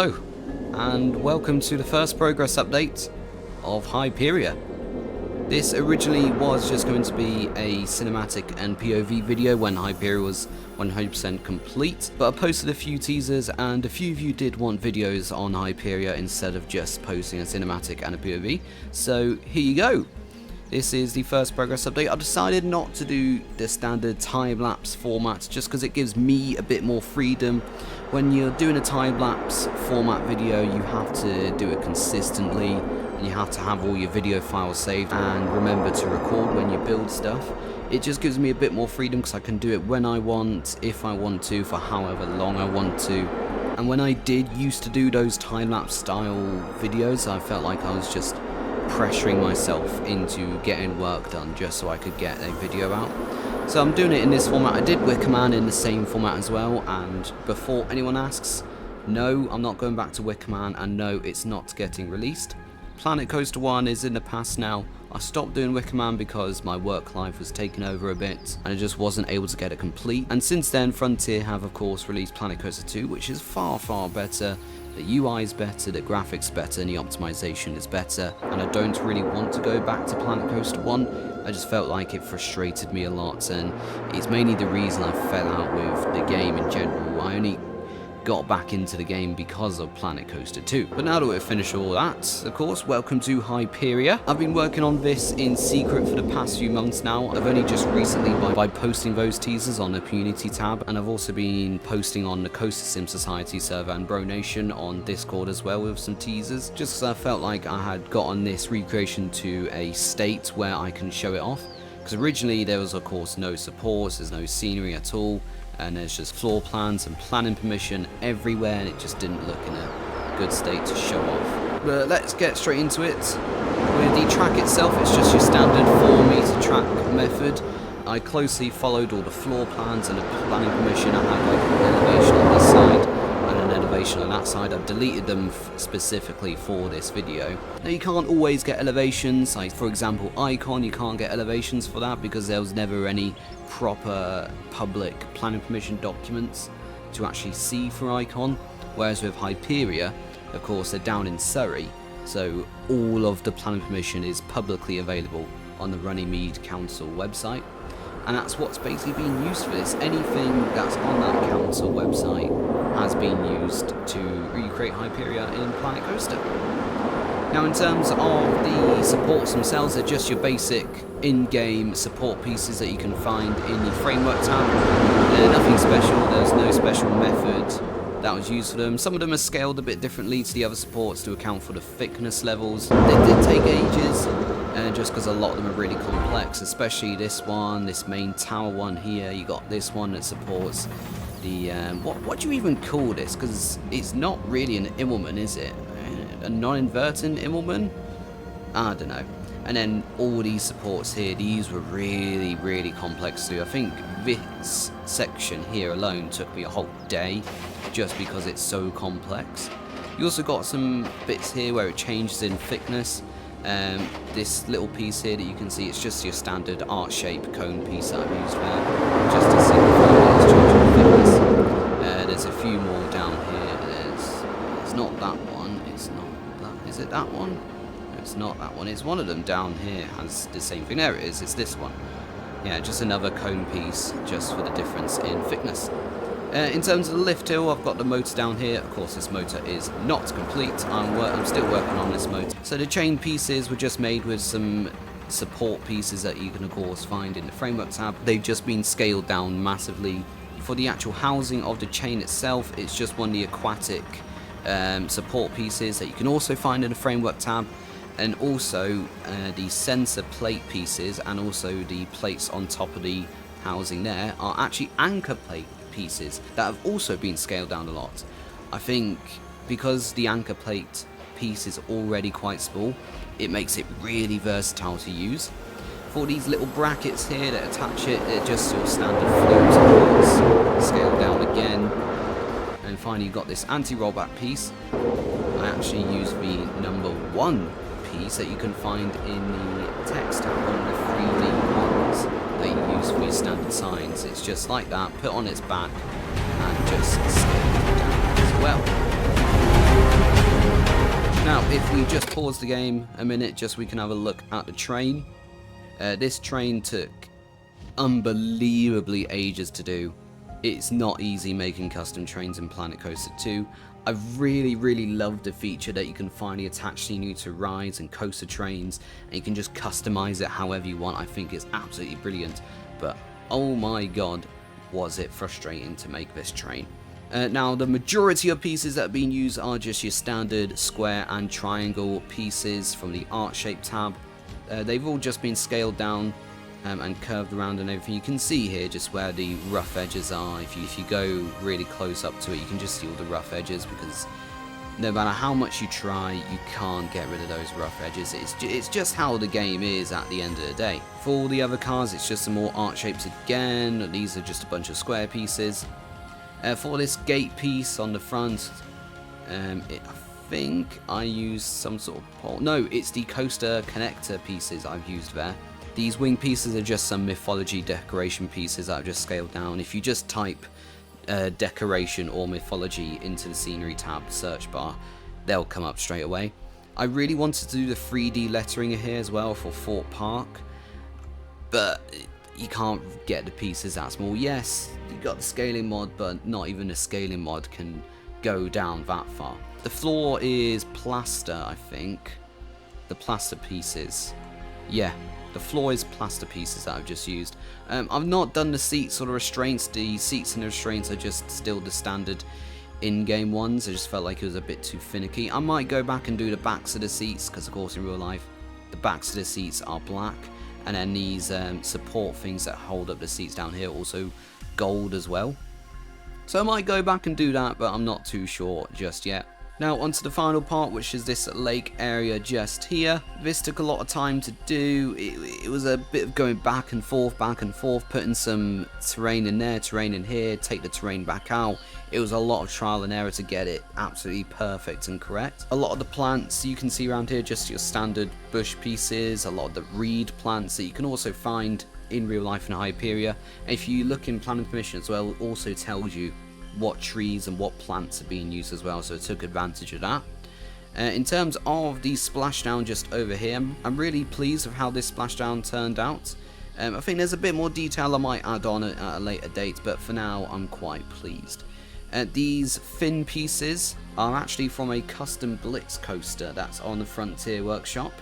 Hello, and welcome to the first progress update of Hyperia. This originally was just going to be a cinematic and POV video when Hyperia was 100% complete, but I posted a few teasers and a few of you did want videos on Hyperia instead of just posting a cinematic and a POV, so here you go. This is the first progress update. I decided not to do the standard time-lapse format just because it gives me a bit more freedom. When you're doing a time-lapse format video, you have to do it consistently and you have to have all your video files saved and remember to record when you build stuff. It just gives me a bit more freedom because I can do it when I want, if I want to, for however long I want to. And when I did used to do those time-lapse style videos, I felt like I was just pressuring myself into getting work done just so I could get a video out. So I'm doing it in this format. I did Wicker Man in the same format as well, and before anyone asks, no, I'm not going back to Wicker Man, and no, it's not getting released. Planet Coaster 1 is in the past now. I stopped doing Wicker Man because my work life was taken over a bit and I just wasn't able to get it complete. And since then, Frontier have of course released Planet Coaster 2, which is far better. The UI is better, the graphics better, and the optimization is better. And I don't really want to go back to Planet Coaster 1. I just felt like it frustrated me a lot, and it's mainly the reason I fell out with the game in general. I only got back into the game because of Planet Coaster 2. But now that we've finished all that, of course, welcome to Hyperia. I've been working on this in secret for the past few months now. I've only just recently, by posting those teasers on the community tab, and I've also been posting on the Coaster Sim Society server and Bro Nation on Discord as well with some teasers, just because I felt like I had gotten this recreation to a state where I can show it off. Because originally there was of course no supports, there's no scenery at all, and there's just floor plans and planning permission everywhere, and it just didn't look in a good state to show off. But let's get straight into it. With the track itself, it's just your standard 4-meter track method. I closely followed all the floor plans and the planning permission. I had like an elevation on this side and an elevation on that side. I've deleted them specifically for this video. Now you can't always get elevations, like for example Icon, you can't get elevations for that because there was never any proper public planning permission documents to actually see for Icon, whereas with Hyperia, of course, they're down in Surrey, so all of the planning permission is publicly available on the Runnymede Council website, and that's what's basically being used for this. Anything that's on that council website has been used to recreate Hyperia in Planet Coaster. Now in terms of the supports themselves, they're just your basic in-game support pieces that you can find in the framework tab. They're nothing special, there's no special method that was used for them. Some of them are scaled a bit differently to the other supports to account for the thickness levels. They did take ages, just because a lot of them are really complex, especially this one, this main tower one here. You got this one that supports the, what do you even call this? Because it's not really an Immelman, is it? A non-inverting Immelman? I don't know. And then all these supports here, these were really complex too. I think this section here alone took me a whole day just because it's so complex. You also got some bits here where it changes in thickness. This little piece here that you can see, it's just your standard art shape cone piece that I've used there, just to simplify its changing thickness. There's a few more down here. It's not that one, it's not that, is it that one? No, it's not that one, it's one of them down here has the same thing. There it is, it's this one. Yeah, just another cone piece just for the difference in thickness. In terms of the lift hill, I've got the motor down here. Of course, this motor is not complete. I'm still working on this motor. So the chain pieces were just made with some support pieces that you can of course find in the framework tab. They've just been scaled down massively. For the actual housing of the chain itself, it's just one of the aquatic support pieces that you can also find in the framework tab. And also the sensor plate pieces and also the plates on top of the housing there are actually anchor plate pieces that have also been scaled down a lot. I think because the anchor plate piece is already quite small, it makes it really versatile to use. For these little brackets here that attach it, they're just your standard float supports, scaled down again. And finally you've got this anti-rollback piece. I actually use the number 1 piece that you can find in the text tab on the 3D ones that you use for your standard signs. It's just like that, put on its back and just scale it down as well. if we just pause the game a minute, just we can have a look at the train. This train took unbelievably ages to do. It's not easy making custom trains in Planet Coaster 2. I really love the feature that you can finally attach CNU to rides and coaster trains, and you can just customize it however you want. I think it's absolutely brilliant, but oh my god, was it frustrating to make this train. Now, the majority of pieces that are being used are just your standard square and triangle pieces from the art shape tab. They've all just been scaled down and curved around and everything. You can see here just where the rough edges are. If you go really close up to it, you can just see all the rough edges, because no matter how much you try, you can't get rid of those rough edges. It's just how the game is at the end of the day. For all the other cars, it's just some more art shapes again. These are just a bunch of square pieces. For this gate piece on the front, I think I used some sort of pole. No, it's the coaster connector pieces I've used there. These wing pieces are just some mythology decoration pieces that I've just scaled down. If you just type decoration or mythology into the scenery tab search bar, they'll come up straight away. I really wanted to do the 3D lettering here as well for Thorpe Park, but you can't get the pieces that small. Yes, you got the scaling mod, but not even the scaling mod can go down that far. The floor is plaster, I think. The plaster pieces. Yeah, the floor is plaster pieces that I've just used. I've not done the seats or the restraints. The seats and the restraints are just still the standard in-game ones. I just felt like it was a bit too finicky. I might go back and do the backs of the seats, because of course in real life the backs of the seats are black, and then these support things that hold up the seats down here also gold as well. So I might go back and do that, but I'm not too sure just yet. Now onto the final part, which is this lake area just here. This took a lot of time to do. It was a bit of going back and forth, putting some terrain in there, terrain in here, take the terrain back out. It was a lot of trial and error to get it absolutely perfect and correct. A lot of the plants you can see around here, just your standard bush pieces, a lot of the reed plants that you can also find in real life in Hyperia. If you look in planning permission as well, it also tells you what trees and what plants are being used as well, so it took advantage of that. In terms of the splashdown just over here, I'm really pleased with how this splashdown turned out. I think there's a bit more detail I might add on at a later date, but for now I'm quite pleased. These fin pieces are actually from a custom Blitz coaster that's on the Frontier Workshop.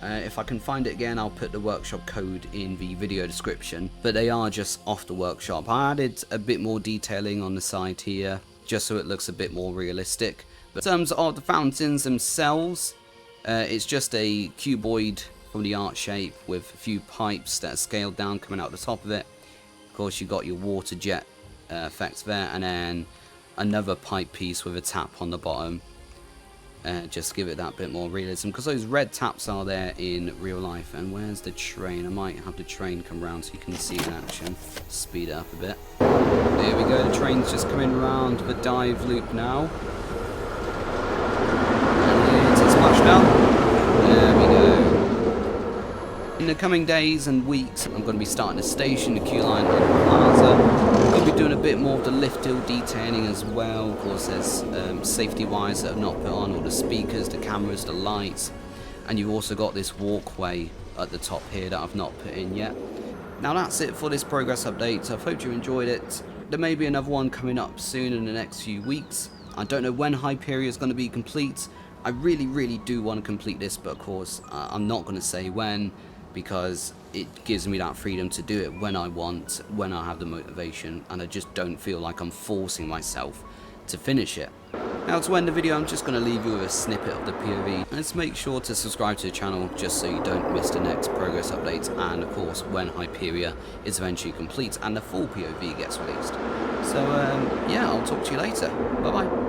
If I can find it again, I'll put the workshop code in the video description, but they are just off the workshop. I added a bit more detailing on the side here, just so it looks a bit more realistic. But in terms of the fountains themselves, it's just a cuboid from the art shape with a few pipes that are scaled down coming out the top of it. Of course, you've got your water jet effects there, and then another pipe piece with a tap on the bottom. Just give it that bit more realism, because those red taps are there in real life. And where's the train? I might have the train come around so you can see in action. Speed it up a bit. There we go, the train's just coming around the dive loop now. And it's splashdown. There we go. In the coming days and weeks, I'm going to be starting a station, the queue line on the plaza. I'm going to be doing a bit more of the lift hill detailing as well. Of course, there's safety wires that have not put on, all the speakers, the cameras, the lights. And you've also got this walkway at the top here that I've not put in yet. Now that's it for this progress update. I hope you enjoyed it. There may be another one coming up soon in the next few weeks. I don't know when Hyperia is going to be complete. I really do want to complete this, but of course I'm not going to say when, because it gives me that freedom to do it when I want, when I have the motivation, and I just don't feel like I'm forcing myself to finish it. Now to end the video, I'm just going to leave you with a snippet of the POV. Let's make sure to subscribe to the channel just so you don't miss the next progress update, and of course when Hyperia is eventually complete and the full POV gets released. So yeah, I'll talk to you later. Bye bye.